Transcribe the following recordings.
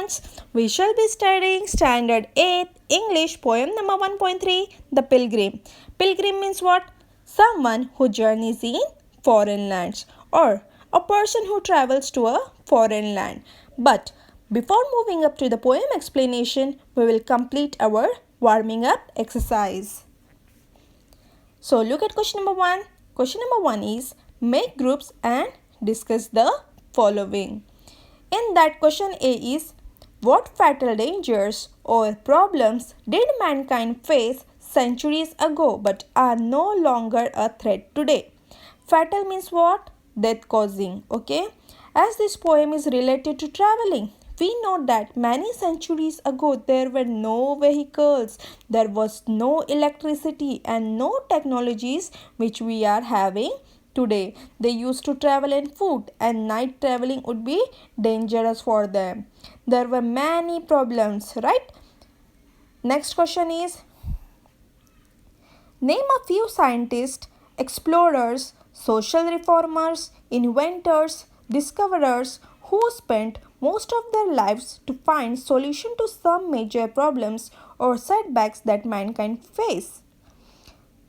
students, we shall be studying Standard 8 English poem number 1.3, The Pilgrim. Pilgrim means what? Someone who journeys in foreign lands or a person who travels to a foreign land. But before moving up to the poem explanation, we will complete our warming up exercise. So look at question number 1. Question number 1 is make groups and discuss the following. In that, question A is, what fatal dangers or problems did mankind face centuries ago but are no longer a threat today? Fatal means what? Death causing. Okay. As this poem is related to traveling, we know that many centuries ago there were no vehicles, there was no electricity and no technologies which we are having today. They used to travel in foot and night traveling would be dangerous for them. There were many problems, right? Next question is, name a few scientists, explorers, social reformers, inventors, discoverers who spent most of their lives to find solution to some major problems or setbacks that mankind face.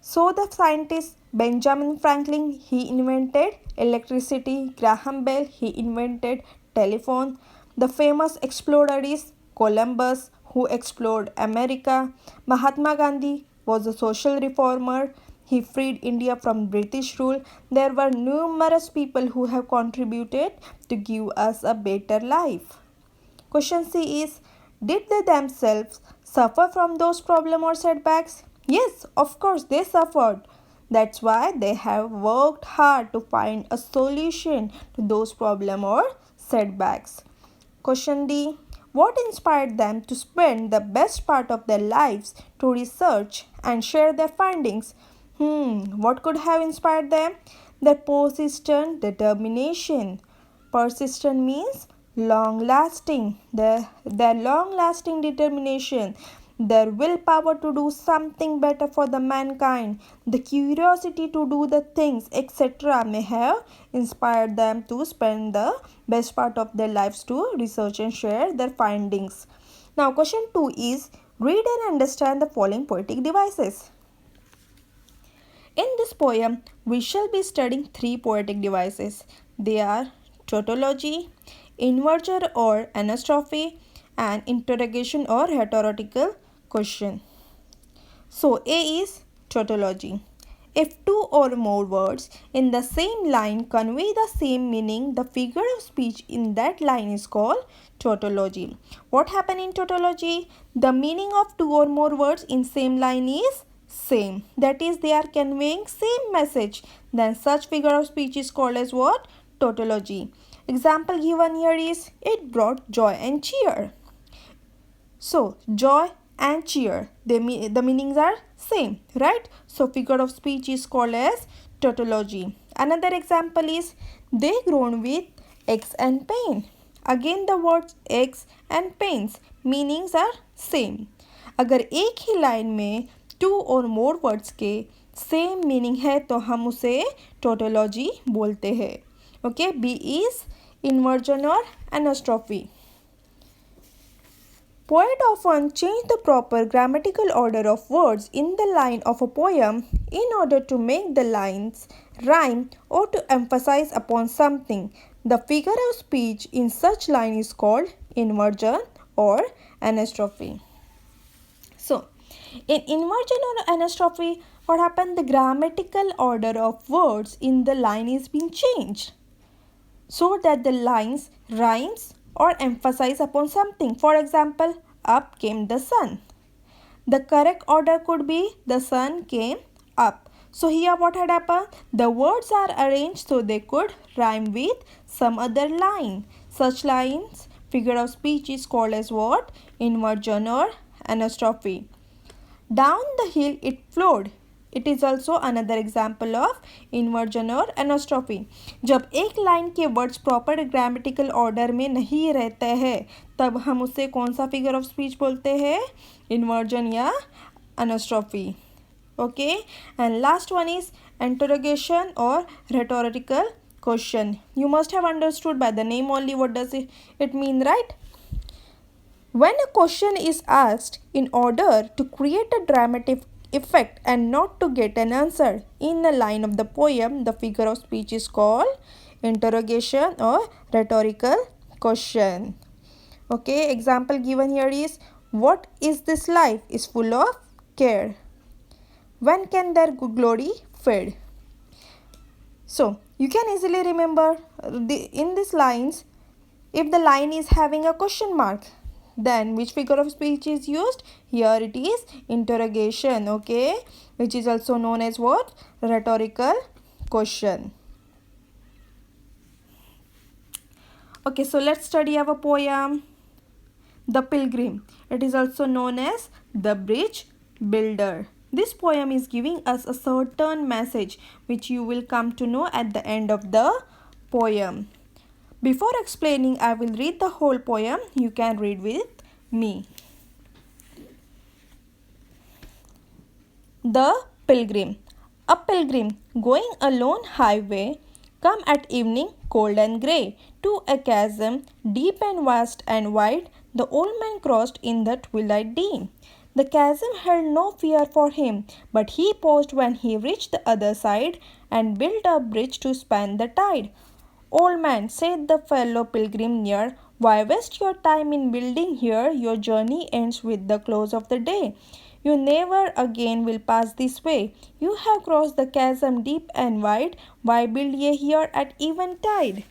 So the scientist Benjamin Franklin, he invented electricity. Graham Bell, he invented telephone. The famous explorer is Columbus, who explored America. Mahatma Gandhi was a social reformer. He freed India from British rule. There were numerous people who have contributed to give us a better life. Question C is, did they themselves suffer from those problems or setbacks? Yes, of course they suffered. That's why they have worked hard to find a solution to those problems or setbacks. Question D, what inspired them to spend the best part of their lives to research and share their findings? What could have inspired them? Their persistent determination. Persistent means long-lasting. Their long-lasting determination, their willpower to do something better for the mankind, the curiosity to do the things, etc. may have inspired them to spend the best part of their lives to research and share their findings. Now, question 2 is, read and understand the following poetic devices. In this poem, we shall be studying 3 poetic devices. They are tautology, inversion or anastrophe, and interrogation or rhetorical question. So A is tautology. If two or more words in the same line convey the same meaning, the figure of speech in that line is called tautology. What happens in tautology? The meaning of two or more words in same line is same. That is, they are conveying same message. Then such figure of speech is called as what? Tautology. Example given here is, it brought joy and cheer. So joy and cheer, the meanings are same, right? So figure of speech is called as tautology. Another example is, they groan with aches and pain. Again the words aches and pains meanings are same. अगर एक ही line में 2 और more words के same meaning है तो हम उसे tautology बोलते हैं. Okay, B is inversion or anastrophe. Poet often change the proper grammatical order of words in the line of a poem in order to make the lines rhyme or to emphasize upon something. The figure of speech in such line is called inversion or anastrophe. So, in inversion or anastrophe, what happened? The grammatical order of words in the line is being changed so that the lines rhymes or emphasize upon something. For example, up came the sun. The correct order could be the sun came up. So here what had happened? The words are arranged so they could rhyme with some other line. Such lines, figure of speech is called as what? Inversion or anastrophe. Down the hill it flowed. It is also another example of inversion or anastrophe. जब एक line के words proper grammatical order में नहीं रहते हैं तब हम उसे कौन सा फिगर ऑफ स्पीच बोलते हैं? इन्वर्जन या anastrophe. Okay, and last one is interrogation or rhetorical question. You must have understood by the name only what does it mean, right? When a question is asked in order to create a dramatic effect and not to get an answer in a line of the poem, the figure of speech is called interrogation or rhetorical question. Okay, example given here is, what is this life is full of care? When can their glory fade? So you can easily remember in these lines, if the line is having a question mark, then which figure of speech is used? Here it is interrogation, okay, which is also known as what? Rhetorical question. Okay, so let's study our poem The Pilgrim. It is also known as The Bridge Builder. This poem is giving us a certain message which you will come to know at the end of the poem. Before explaining, I will read the whole poem. You can read with me. The Pilgrim. A pilgrim going alone highway, come at evening cold and grey, to a chasm deep and vast and wide, the old man crossed in the twilight dim. The chasm held no fear for him, but he paused when he reached the other side and built a bridge to span the tide. Old man, said the fellow pilgrim near, why waste your time in building here? Your journey ends with the close of the day. You never again will pass this way. You have crossed the chasm deep and wide. Why build ye here at eventide?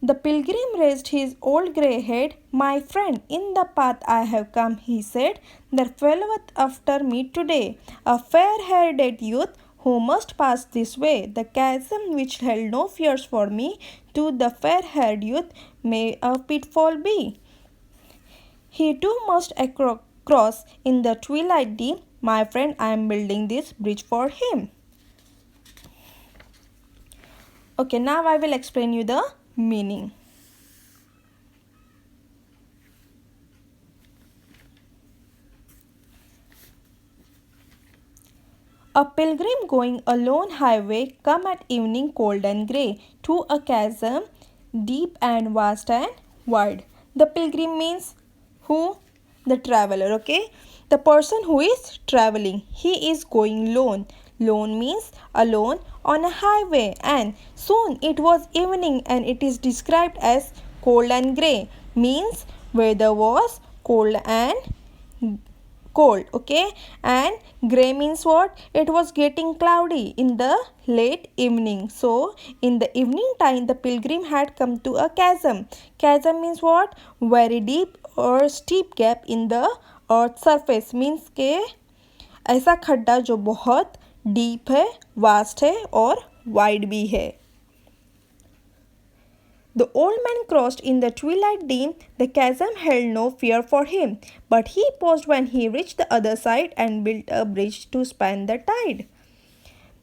The pilgrim raised his old grey head. My friend, in the path I have come, he said, there followeth after me today a fair-haired youth who must pass this way. The chasm which held no fears for me, to the fair-haired youth may a pitfall be. He too must cross in the twilight dim. My friend, I am building this bridge for him. Okay, now I will explain you the meaning. A pilgrim going alone highway, come at evening cold and grey, to a chasm deep and vast and wide. The pilgrim means who? The traveler, okay? The person who is traveling. He is going lone. Lone means alone on a highway, and soon it was evening and it is described as cold and grey, means weather was cold, okay, and gray means what? It was getting cloudy in the late evening. So in the evening time, the pilgrim had come to a chasm. Chasm means what? Very deep or steep gap in the earth surface, means के ऐसा खड्डा जो बहुत deep है, vast है और wide भी है. The old man crossed in the twilight dim. The chasm held no fear for him, but he paused when he reached the other side and built a bridge to span the tide.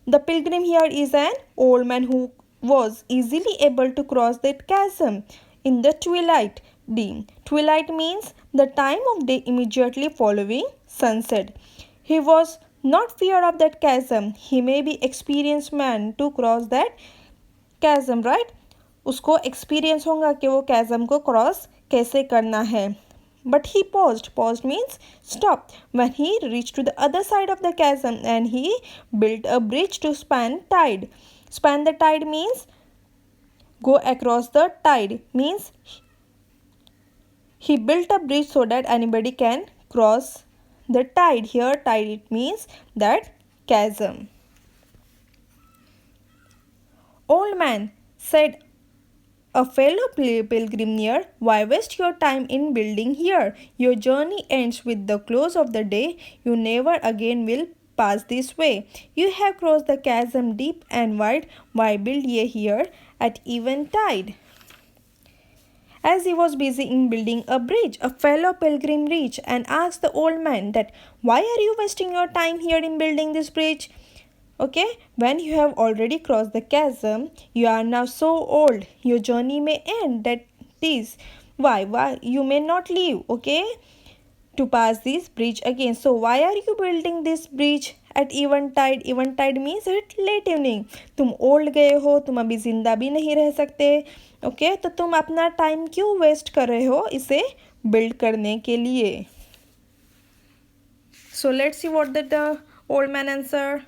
The pilgrim here is an old man who was easily able to cross that chasm in the twilight dim. Twilight means the time of day immediately following sunset. He was not fear of that chasm. He may be experienced man to cross that chasm, right? उसको experience होगा कि वो chasm को cross कैसे करना है. But he paused. Paused means stop. When he reached to the other side of the chasm and he built a bridge to span tide. Span the tide means go across the tide. Means he built a bridge so that anybody can cross the tide. Here tide it means that chasm. Old man, said a fellow pilgrim near, why waste your time in building here? Your journey ends with the close of the day. You never again will pass this way. You have crossed the chasm deep and wide. Why build ye here at eventide? As he was busy in building a bridge, a fellow pilgrim reached and asked the old man that, why are you wasting your time here in building this bridge? Okay, when you have already crossed the chasm, you are now so old, your journey may end. That is why you may not leave. Okay, to pass this bridge again. So why are you building this bridge at eventide? Eventide means at late evening. तुम old गए हो, तुम अभी जिंदा भी नहीं रह सकते, ओके तो तुम अपना टाइम क्यों वेस्ट कर रहे हो इसे बिल्ड करने के लिए. So let's see what did the old man answer.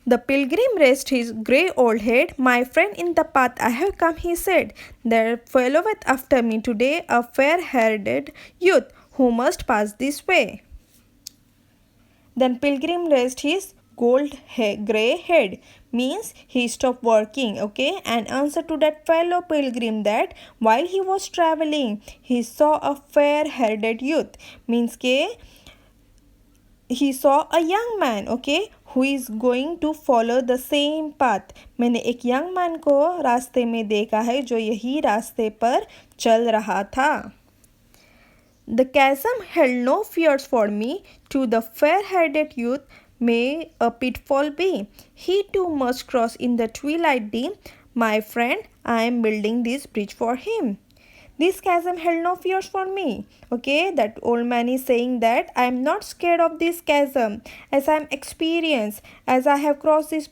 The pilgrim raised his grey old head. My friend, in the path I have come, he said. There followeth after me today a fair-haired youth who must pass this way. Then pilgrim raised his grey head, means he stopped working, okay, and answered to that fellow pilgrim that while he was traveling he saw a fair-haired youth, means ke he saw a young man, okay, who is going to follow the same path. मैंने एक young man को रास्ते में देखा है जो यही रास्ते पर चल रहा था. The chasm held no fears for me. To the fair-headed youth may a pitfall be. He too must cross in the twilight dim. My friend, I am building this bridge for him. This chasm held no fears for me. Okay, that old man is saying that I am not scared of this chasm, as I am experienced, as I have crossed this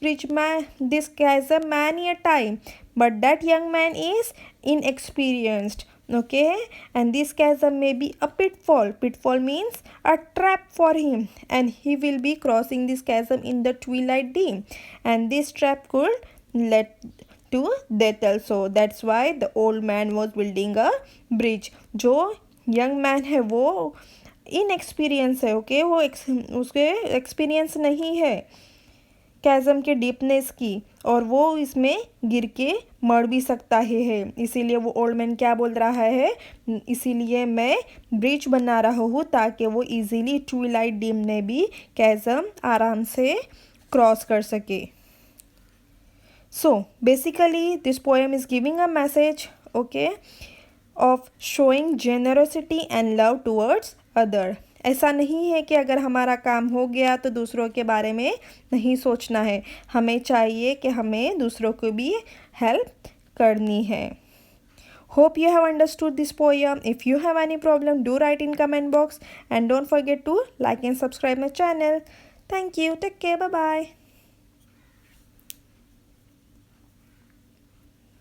this chasm many a time. But that young man is inexperienced. Okay, and this chasm may be a pitfall. Pitfall means a trap for him, and he will be crossing this chasm in the twilight dim, and this trap could lead to death also. That's why the old man was building a bridge. जो young man है वो inexperience है, okay, वो उसके experience नहीं है chasm के deepness की, और वो इसमें गिर के मर भी सकता है. इसीलिए वो ओल्ड मैन क्या बोल रहा है, इसीलिए मैं ब्रिज बना रहा हूँ ताकि वो इजीली ट्विलाइट डिम में भी chasm आराम से क्रॉस कर सके. So basically this poem is giving a message, okay, of showing generosity and love towards other. ऐसा नहीं है कि अगर हमारा काम हो गया तो दूसरों के बारे में नहीं सोचना है. हमें चाहिए कि हमें दूसरों को भी हेल्प करनी है. Hope you have understood this poem. If you have any problem, do write in comment box and don't forget to like and subscribe my channel. Thank you. Take care. Bye bye.